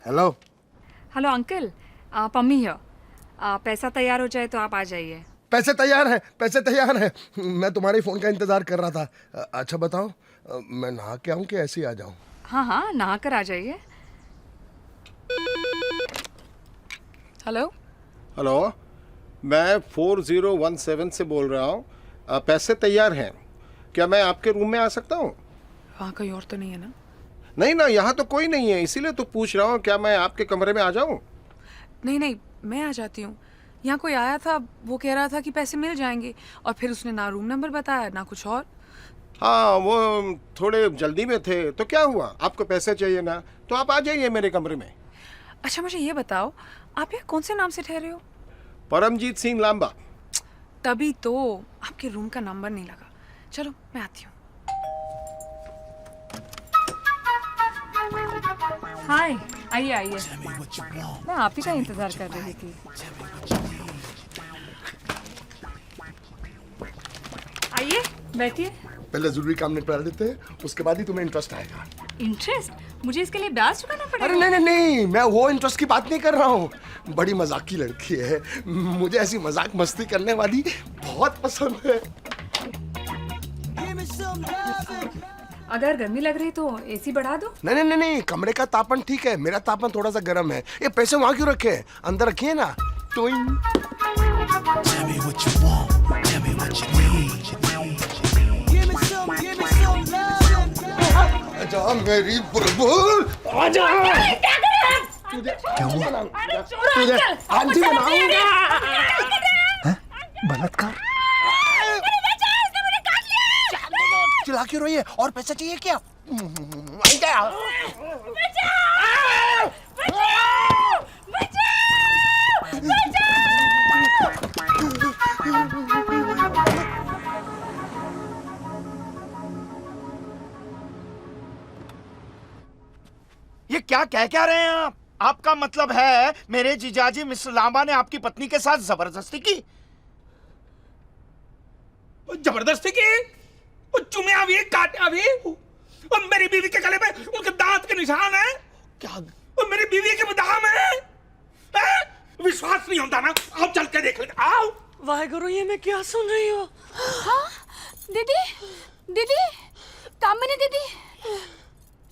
Hello. Hello uncle, Pammi here. पैसा तैयार हो जाए तो आप आ जाइए। पैसे तैयार हैं, पैसे तैयार हैं। मैं तुम्हारे फोन का इंतजार कर रहा था। अच्छा बताओ, मैं नहा के आऊं कि ऐसे ही आ जाऊं? हाँ हाँ, नहा कर आ जाइए। हेलो। हेलो, मैं 4017 से बोल रहा हूँ। पैसे तैयार हैं, क्या मैं आपके रूम में आ सकता हूँ? वहाँ कोई और तो नहीं है ना? नहीं ना, यहाँ तो कोई नहीं है, इसीलिए तो पूछ रहा हूँ, क्या मैं आपके कमरे में आ जाऊँ? नहीं नहीं, मैं आ जाती हूँ। यहाँ कोई आया था, वो कह रहा था कि पैसे मिल जाएंगे, और फिर उसने ना रूम नंबर बताया ना कुछ और। हाँ, वो थोड़े जल्दी में थे, तो क्या हुआ? आपको पैसे चाहिए ना, तो आप आ जाइए मेरे कमरे में। अच्छा मुझे ये बताओ, आप यहाँ कौन से नाम से ठहरे हो? परमजीत सिंह लांबा। तभी तो आपके रूम का नंबर नहीं लगा। चलो मैं आती हूँ। हाय, आइए आइए। मैं आप ही का इंतजार कर रही थी। आइए बैठिए। पहले जरूरी काम निपटा लेते हैं, उसके बाद ही तुम्हें इंटरेस्ट आएगा। इंटरेस्ट? मुझे इसके लिए ब्याज चुकाना पड़ेगा? अरे नहीं नहीं नहीं, मैं वो इंटरेस्ट की बात नहीं कर रहा हूँ। बड़ी मजाकी लड़की है, मुझे ऐसी मजाक मस्ती करने वाली बहुत पसंद है। अगर गर्मी लग रही तो एसी बढ़ा दो। नहीं नहीं नहीं नहीं, कमरे का तापमान ठीक है, मेरा तापमान थोड़ा सा गर्म है। ये पैसे वहां क्यों रखे हैं? अंदर रखिए ना। टोइंग। आजा मेरी बुलबुल, आजा। क्या हुआ? तुझे आंटी बनाऊंगा। बलात्कार? चिल्ला क्यों रही है? और पैसा चाहिए क्या? ये क्या कह रहे हैं आप? आपका मतलब है मेरे जीजाजी मिस्टर लांबा ने आपकी पत्नी के साथ जबरदस्ती की? जबरदस्ती की? वो चुम्या भी, काटा भी, और मेरी बीवी के गले में उनके दांत के निशान है। क्या? और मेरी बीवी के बादाम है? विश्वास नहीं होता ना? आओ चल के देख लेते। आओ। वाहेगुरु, ये मैं क्या सुन रही हूँ? हाँ दीदी, दीदी, कामिनी दीदी,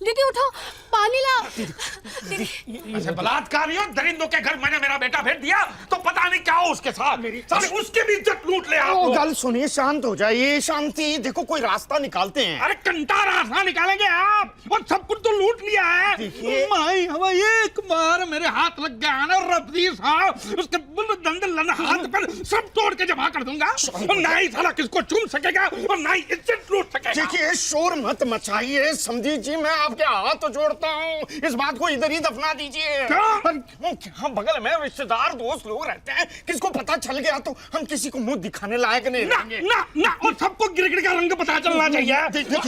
दीदी उठो, पानी लाओ। ऐसे बलात्कारियों, दरिंदों के घर मैंने मेरा बेटा भेज दिया तो पता नहीं क्या हो उसके साथ। साले उसके भी इज्जत लूट ले आप लोग। गल सुनिए, शांत हो जाइए। शांति, देखो कोई रास्ता निकालते हैं। अरे कंटा रास्ता निकालेंगे आप, और सब कुछ तो लूट लिया है। देखिए। माई हवा एक बार मेरे हाथ लग गया ना रफी साहब, उसके दंदन हाथ पर सब तोड़ के जमा कर दूंगा। और ना ही साला किसको चूम सकेगा और ना ही इज्जत लूट सकेगा। देखिए, शोर मत मचाइए। समझी जी, मैं आपके हाथ जोड़ता हूँ, इस बात को इधर ही दफना दीजिए। क्या बगल में रिश्तेदार दोस्त लोग रहते हैं, किसको पता चल गया तो हम किसी को मुंह दिखाने लायक नहीं रहेंगे। ना ना, और सबको गिरगिट का रंग पता चलना चाहिए।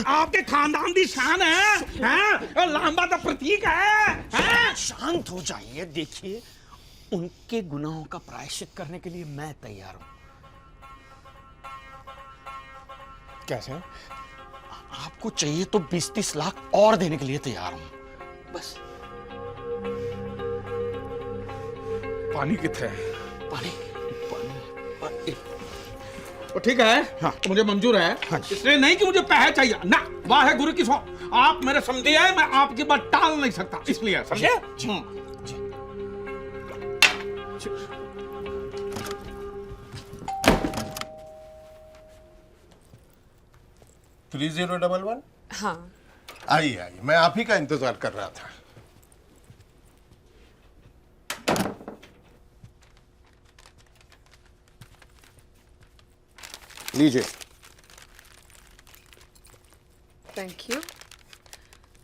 आपके खानदान की शान है, और लांबा का प्रतीक है। शांत हो जाइए। देखिए, उनके गुनाहों का प्रायश्चित करने के लिए मैं तैयार हूं। कैसे? आपको चाहिए तो 20-30 लाख और देने के लिए तैयार हूं, बस। पानी कितने है? पानी, पानी। तो ठीक है, हाँ। तो मुझे मंजूर है। हाँ। इसलिए नहीं कि मुझे पैसे चाहिए ना, वाह गुरु की सौ। आप मेरे समझे हैं, मैं आपकी बात टाल नहीं सकता, इसलिए समझे। 3011। हाँ। आइए आइए, मैं आप ही का इंतजार कर रहा था। लीजिए। Thank you.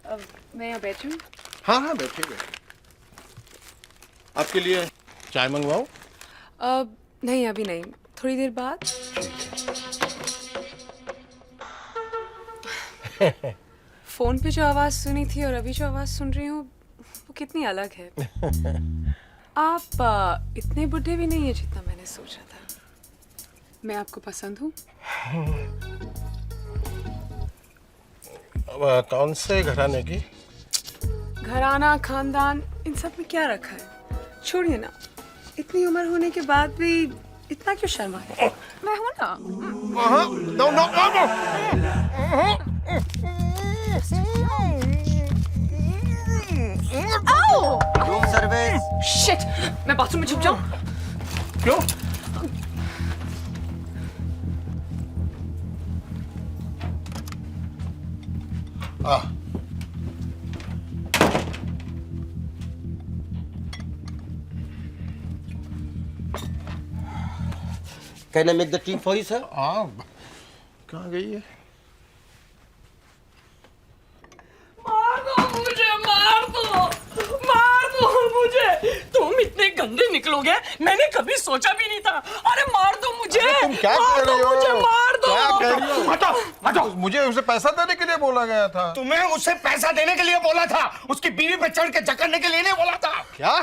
अब मैं यहाँ बैठूं? हाँ हाँ, बैठिए बैठिए। आपके लिए चाय मंगवाऊं? अब नहीं, अभी नहीं, थोड़ी देर बाद। फोन पे जो आवाज सुनी थी और अभी जो आवाज सुन रही हूँ वो कितनी अलग है। आप इतने बुढ़े भी नहीं है जितना मैंने सोचा था। मैं आपको पसंद हूँ? कौन से घराने की? घराना, खानदान, इन सब में क्या रखा है? छोड़िए ना, इतनी उम्र होने के बाद भी इतना क्यों शर्मा है? मैं हूं ना। No no no room service. Shit, मैं बाथरूम में छुप जाऊं? क्यों? Can I make the tea for you, sir? कहाँ गई है? मार दो मुझे। तुम इतने गंदे निकलोगे मैंने कभी सोचा भी नहीं था। अरे मार दो मुझे। तुम क्या कह रही हो? मुझे मार दो। क्या कह रही हो? हटो हटो। मुझे उसे पैसा देने के लिए बोला गया था। तुम्हें उसे पैसा देने के लिए बोला था, उसकी बीवी पे चढ़ के जकड़ने के लिए नहीं बोला था। क्या?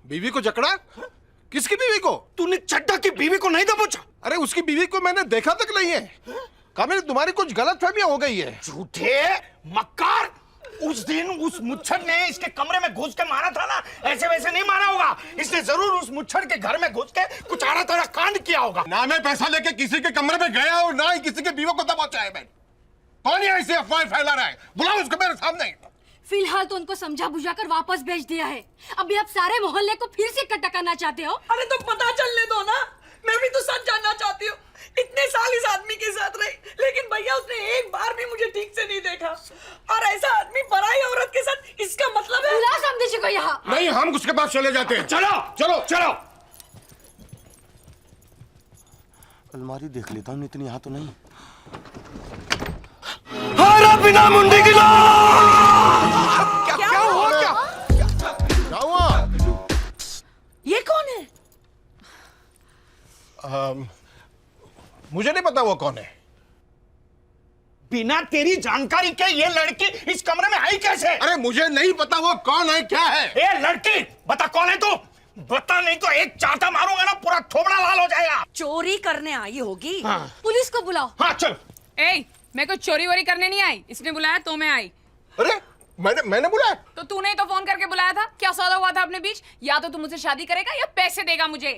बीवी को जकड़ा? किसकी बीवी को? तूने चड्ढा की बीवी को नहीं दबोचा? अरे उसकी बीवी को मैंने देखा तक नहीं है। कामिनी, तुम्हारी कुछ गलतफहमियां हो गई है। झूठे मक्कार। उस दिन उस मुच्छर ने इसके कमरे में घुस के मारा था ना, ऐसे वैसे नहीं मारा होगा। इसने जरूर उस मुच्छर के घर में घुस के कुछ आड़ा तड़ा कांड किया होगा। ना मैं पैसा लेके किसी के कमरे में गया और ना ही किसी के बीवी को दबोचा है मैंने। कौन ये ऐसी अफवाहें फैला रहा है? बुलाओ उसको मेरे सामने। फिलहाल तो उनको समझा बुझाकर वापस भेज दिया है। अभी आप सारे मोहल्ले को फिर से इकट्ठा करना चाहते हो? अरे तो पता चलने दो ना, मैं भी तो सच जानना चाहती हूँ। इतने साल इस आदमी के साथ रही, लेकिन भैया उसने एक बार भी मुझे ठीक से नहीं देखा। और ऐसा आदमी पराई औरत के साथ, इसका मतलब है? बुला समझे जी को यहाँ। नहीं, हम उसके पास चले जाते हैं। चलो चलो चलो। अलमारी देख लेता हूँ, इतनी यहाँ तो नहीं। बिना मुंडी की क्या हुआ? क्या हुआ? ये कौन है? मुझे नहीं पता वो कौन है। बिना तेरी जानकारी के ये लड़की इस कमरे में आई कैसे? अरे मुझे नहीं पता वो कौन है, क्या है। ए लड़की, बता कौन है तू? बता, नहीं तो एक चाटा मारूंगा ना, पूरा थोबड़ा लाल हो जाएगा। चोरी करने आई होगी। हाँ। पुलिस को बुलाओ। हाँ चल। ए, मैं कोई चोरी वोरी करने नहीं आई। इसने बुलाया तो मैं आई। अरे मैंने बुलाया? तो तूने ही तो फोन करके बुलाया था। क्या सौदा हुआ था अपने बीच? या तो तू मुझसे शादी करेगा या पैसे देगा मुझे।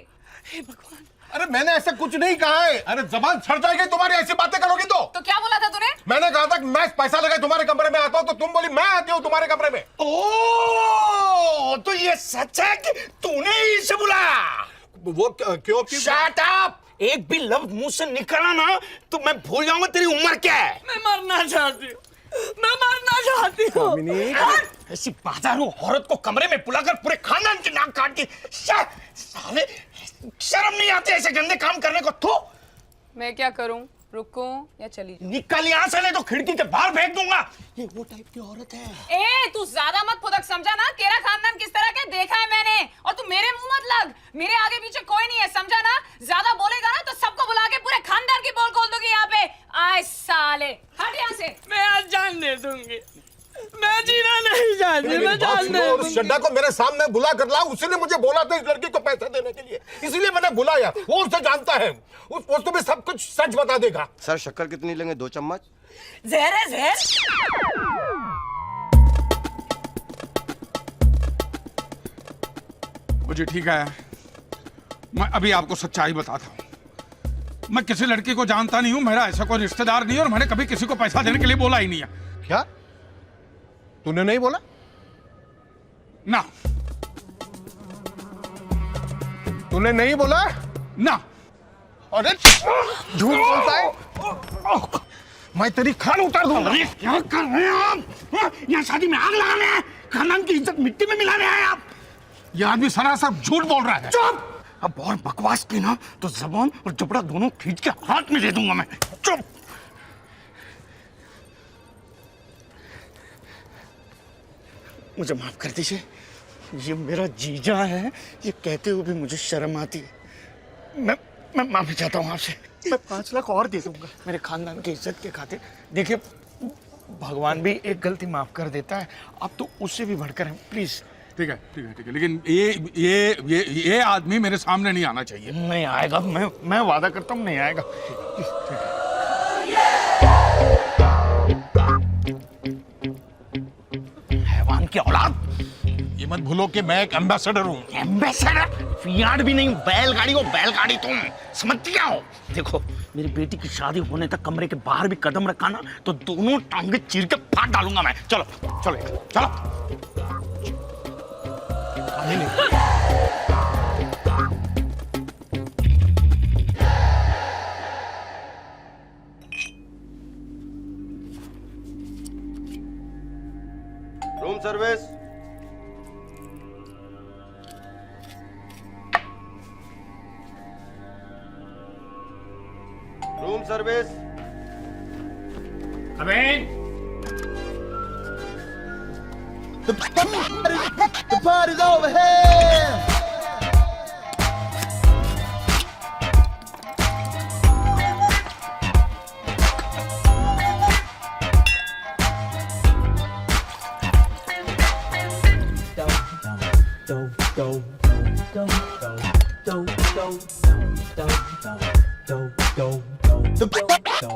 हे भगवान। अरे मैंने ऐसा कुछ नहीं कहा है। अरे जबान छड़ जाएगी तुम्हारी, ऐसी बातें करोगी तो क्या बोला था तूने? मैंने कहा था कि मैं पैसा लगा तुम्हारे कमरे में आता हूं, तो तुम बोली मैं आती हूँ तुम्हारे कमरे में। ओ, तो ये सच है कि तूने ही इसे बुलाया? वो क्यों? Shut up. एक भी लफ्ज मुंह से निकला ना तो मैं भूल जाऊंगा तेरी उम्र क्या है। मैं मरना चाहती हूँ, मैं मरना चाहती हूँ। ऐसी बाजारू औरत को कमरे में बुलाकर पूरे खानदान की नाक काट दी। साले शर्म नहीं आती ऐसे गंदे काम करने को? तो मैं क्या करूं? रुकूं या चली जाऊं? निकल यहाँ से, नहीं तो खिड़की के बाहर फेंक दूंगा। ये वो टाइप की औरत है। ए, तू ज्यादा मत फुदक, समझा ना? तेरा खानदान किस तरह का देखा है मैंने। और तू मेरे मुंह मत लग। मेरे आगे पीछे कोई नहीं है, समझा ना? ज्यादा बोलेगा ना तो सबको बुला के पूरे खानदान की पोल खोल दूंगी यहाँ पे। आए साले, हट यहाँ से। मैं आज जान दे दूंगी। मैं जीना नहीं चाहती, मैं जान दे दूंगी। चड्डा को मेरे सामने बुला कर ला। उसने मुझे बोला था इस लड़की को पैसा देने के लिए, इसलिए मैंने बुलाया। वो उसे जानता है, वो तुम्हें सब कुछ सच बता देगा। सर शक्कर कितनी लेंगे? 2 चम्मच। जहर है जहर। मुझे ठीक है, मैं अभी आपको सच्चाई बताता हूँ। मैं किसी लड़की को जानता नहीं हूँ, मेरा ऐसा कोई रिश्तेदार नहीं है, और मैंने कभी किसी को पैसा देने के लिए बोला ही नहीं है। क्या तूने नहीं बोला? ना। तूने नहीं बोला ना। अरे झूठ बोलता है। मैं तेरी खाल उतार दूंगा। अरे क्या कर रहे हैं आप? यहाँ शादी में आग लगाने हैं, खानदान की इज्जत मिट्टी में मिला रहे हैं आप। ये आदमी सरासर झूठ बोल रहा है। चुप। अब और बकवास की ना तो जबान और जबड़ा दोनों खींच के हाथ में दे दूंगा मैं। चुप। मुझे माफ कर दीजिए, ये मेरा जीजा है। ये कहते हुए भी मुझे शर्म आती है। मैं माफी चाहता हूँ आपसे। मैं 5 लाख और दे दूंगा मेरे खानदान की इज्जत के खातिर। देखिए, भगवान भी एक गलती माफ कर देता है, आप तो उससे भी बढ़कर हैं। प्लीज। ठीक है ठीक है ठीक है, लेकिन ये आदमी मेरे सामने नहीं आना चाहिए। नहीं आएगा, मैं वादा करता हूँ नहीं आएगा। हैवान की औलाद। ये मत भूलो कि मैं एक एम्बेसडर हूँ। एम्बेसडर? फियाट भी नहीं, बैलगाड़ी को बैलगाड़ी तुम समझ क्या हो? देखो मेरी बेटी की शादी होने तक कमरे के बाहर भी कदम रखा ना तो दोनों टांगे चीर के फाड़ डालूंगा मैं। चलो चलो चलो। Room service. Room service. The party's over here.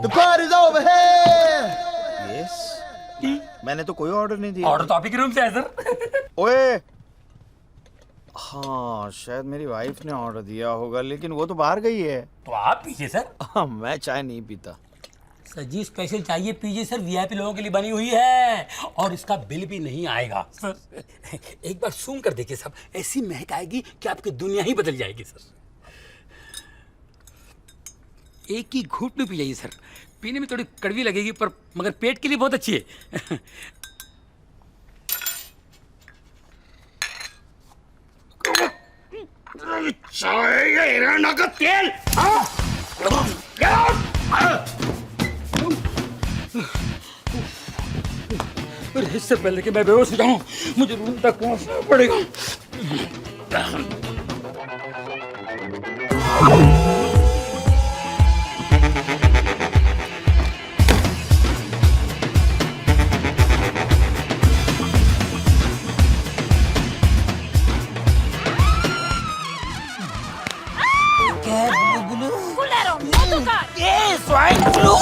The party's over here. Yes मैंने तो कोई ऑर्डर नहीं दिया। ऑर्डर तो आप ही के रूम से है सर। ओए हाँ शायद मेरी वाइफ ने ऑर्डर दिया होगा लेकिन वो तो बाहर गई है। तो आप पीजिए सर। हाँ मैं चाय नहीं पीता। सर जी स्पेशल चाहिए पीजिए सर, वीआईपी लोगों के लिए बनी हुई है और इसका बिल भी नहीं आएगा सर। एक बार सूंघ कर देखिए साहब, ऐसी महक आएगी कि आपकी दुनिया ही बदल जाएगी सर। एक ही घूंट में पी जाइए सर, पीने में थोड़ी कड़वी लगेगी पर मगर पेट के लिए बहुत अच्छी है। चाय या एरंडा का तेल। अरे इससे पहले कि मैं बेहोश हो जाऊं मुझे रूम तक पहुंचना पड़ेगा। Swine flu